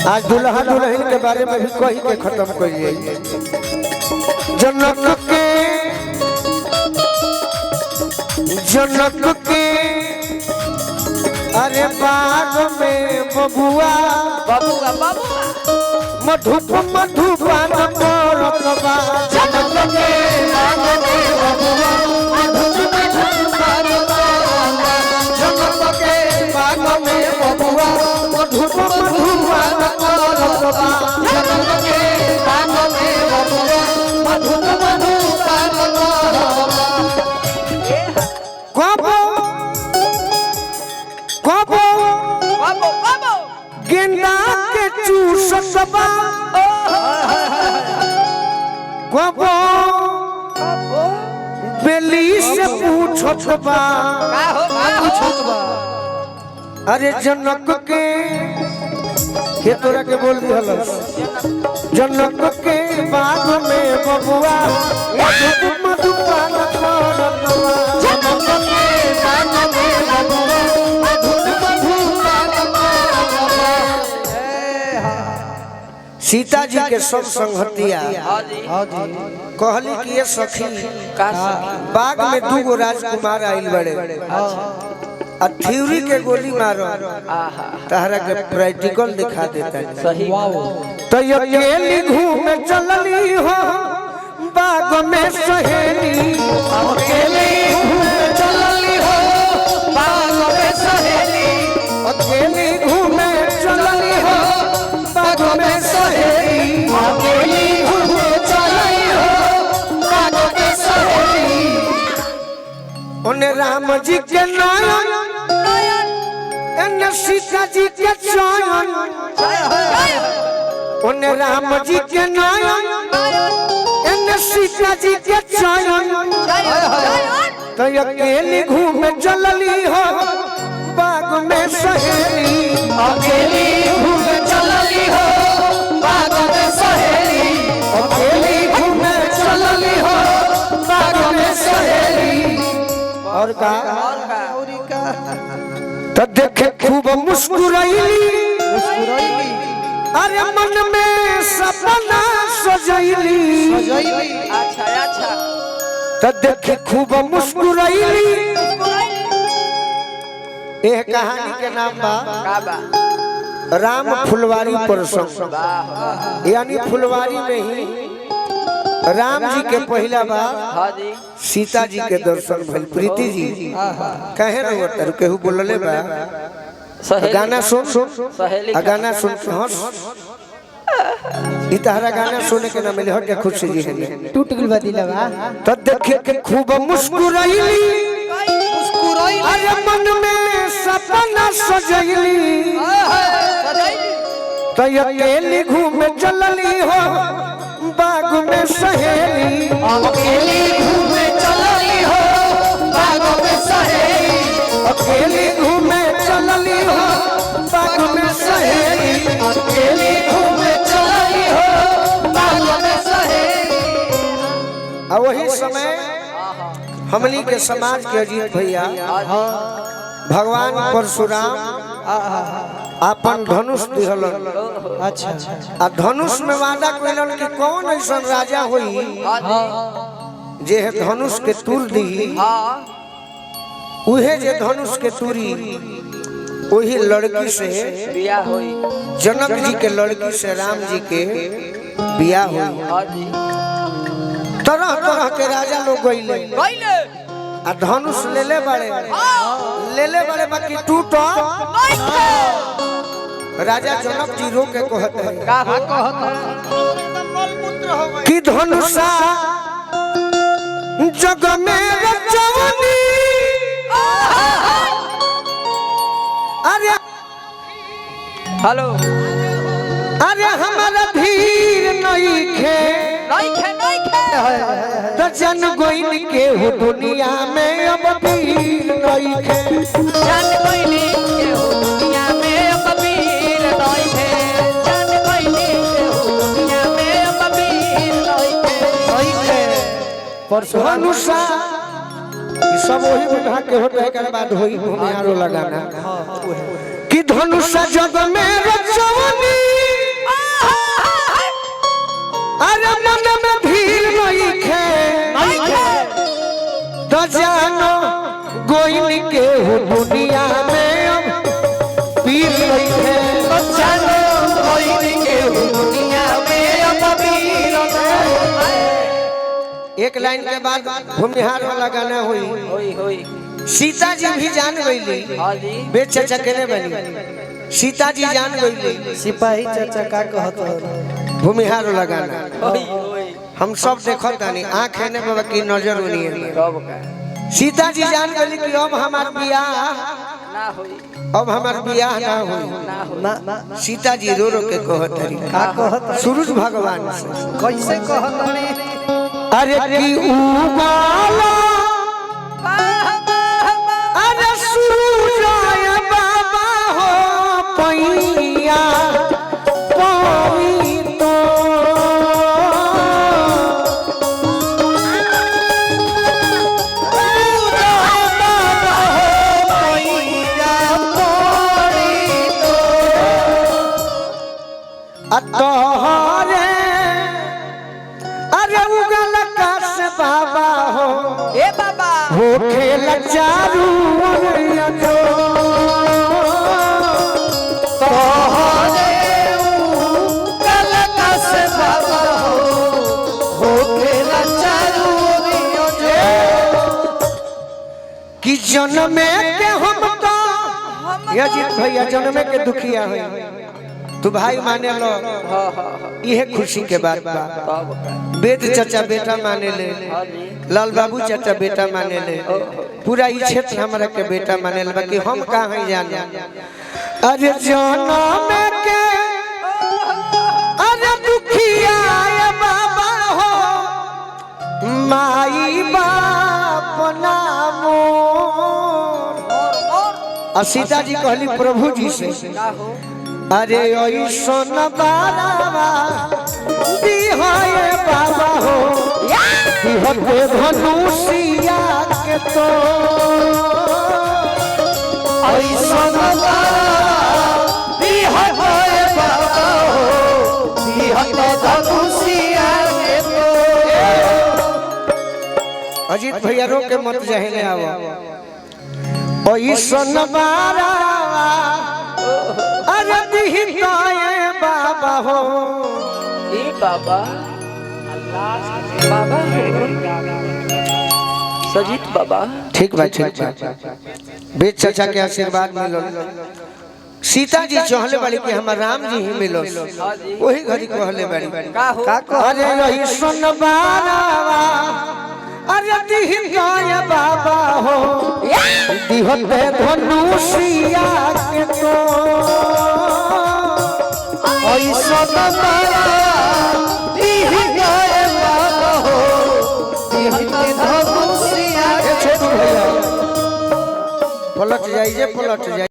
आज दुल्हा दुल्हन के बारे में भी कही के खत्म करिए। जनक के अरे बाग में बबुआ बबुआ बबुआ मधुपान करत बा। जनक के बाग में बबुआ मधुपान जनक के बाग में बबुआ मधुपान करत बा। जनक के बाग में बबुआ मधुपान करत बा। गेंदा के चूसत बा गोबो बेली से पूछत बा। अरे जनक के तोरा के बोल दिहलस। जनक के बाग में बबुआ मधुपान करत बा। जनक के बाग में बबुआ सीता जी के सब संगतिया कहली कि ये सखी बाग में दूगो राजकुमार आइल बड़े आ थ्योरी के गोली मारो तहरा के प्रैक्टिकल दिखा देता सही। तो अकेली घूमे चलली हो बाग में सहेली। अकेली घूमे चलली हो बाग में सहेली। अकेली घूमे चलली हो बाग में सहेली। अकेली घूमे चलली हो बाग में सहेली। उन्हें राम जी के नयन एने सीता जी के चयन। उन्हें राम जी के नयन एने सीता जी के चयन। तो अकेली घूमे चलली हो बाग में सहेली। अकेली घूमे चलली हो बाग में सहेली। अकेली घूमे चलली हो बाग में सहेली। और का तो देखे खूब मुस्कुराइली। अरे मन में सपना सजैली। अच्छा अच्छा तो देखे खूब मुस्कुराइली। ये कहानी के नाम बा राम फुलवारी प्रसंग। यानी फुलवारी में ही राम जी के पहला बार सीता जी के दर्शन भइल। प्रीति जी कहे रहो तर केहू बोलले बा गाना सुन गाना सुन हंस इतहरा गाना सुने के ना मिले हट के खुद से जी है टूट गइल बाती लगा। तो देखे के खूब मुस्कुराइली। अरे मन में सपना सजैली। तो अकेली घूमे चलली हो बाग में सहेली। अकेली घूमे चलली हो बाग में सहेली। अकेली घूमे चलली हो बाग में सहेली। अकेली घूमे चलली हो बाग में सहेली। और वही समय हमनी के समाज के अजीत भैया भगवान परशुराम अपन धनुष दिहलन। अच्छा आ धनुष में वादा कइलन कि कौन ऐसा राजा होई जे धनुष के तूर दी। उहे जे धनुष के तूरी वही लड़की से बियाह होई। जनक जी के लड़की से राम जी के बियाह हुई। तरह तरह के राजा लोग गइले आ धनुष लेले बड़े बाकी टूटो। राजा जनक जी रो के कहते हैं कि धनुषा जग में रचवनी। अरे हेलो अरे हमारा धीर नहीं खे तो जन गोइन के हो दुनिया में अब वीर नहीं खे। जान कोइली के हो दुनिया में अब वीर नहीं है। जान कोइली के हो दुनिया में अब वीर नहीं है। धनुषा सब वही विभाग के होते हैं। के बाद होई घुमियारो लगाना कि धनुषा जग में रचवनी। एक लाइन के बाद भूमिहार वाला गाना हुई होई होई सीता जी भी जान गईली हाँ जी बेच चाचा केने बनी सीता जी जान गईली सिपाही चाचा का कहत हो भूमिहार वाला गाना होई होई हम सब देखत तानी आंख है ने बाबा की नजर उनी है कब का सीता जी जान गईली कि अब हमार बियाह ना होई अब हमार बियाह ना होई ना होई ना ना सीता जी रो रो के कहत रही का कहत सूरज भगवान से कैसे कहत रे अरे की उबाला अरे सूरज बाबा हो पैया पई तो तोहरे अरे उगल काश बाबा हो ए बाबा हो खेल चारू जो तोहरे उगल काश बाबा हो खेल चारू जो कि जन्मे के हम तो या जीत भैया जन्मे के दुखिया है तू भाई माने लो हाँ हाँ हाँ यह खुशी के बात बा कब का वेद चाचा बेटा माने ले हाँ जी लाल बाबू चाचा बेटा माने ले पूरा ई क्षेत्र हमारा के बेटा माने ले बाकी हम कहाँ हैं जाने अरे जनम के अरे दुखिया ये बाबा हो माई बाप नामो सीता जी कहली प्रभु जी से ना हो अरे ऐसन बाबा दिहाए बाबा हो दिहते धनुषिया के तो ऐसन बाबा दिहाए बाबा हो दिहते धनुषिया के तो अजीत भैया रो के मत जहले आओ ऐसन बाबा अरे दिहाए बाबा हो ए बाबा बाबा सजीत बाबा ठीक बा बेच चाचा के आशीर्वाद मिलो सीता जी चाहले वाली कि हमर राम जी ही मिलो वही घड़ी कहले बाड़ी का हो अरे यही सुन बारावा अरे दिहाए बाबा हो दिहते धनुषिया के तो ऐसन बाबा दिहाए बाबा हो दिहते धनुषिया के तो पलट जाइए पलट जाइए।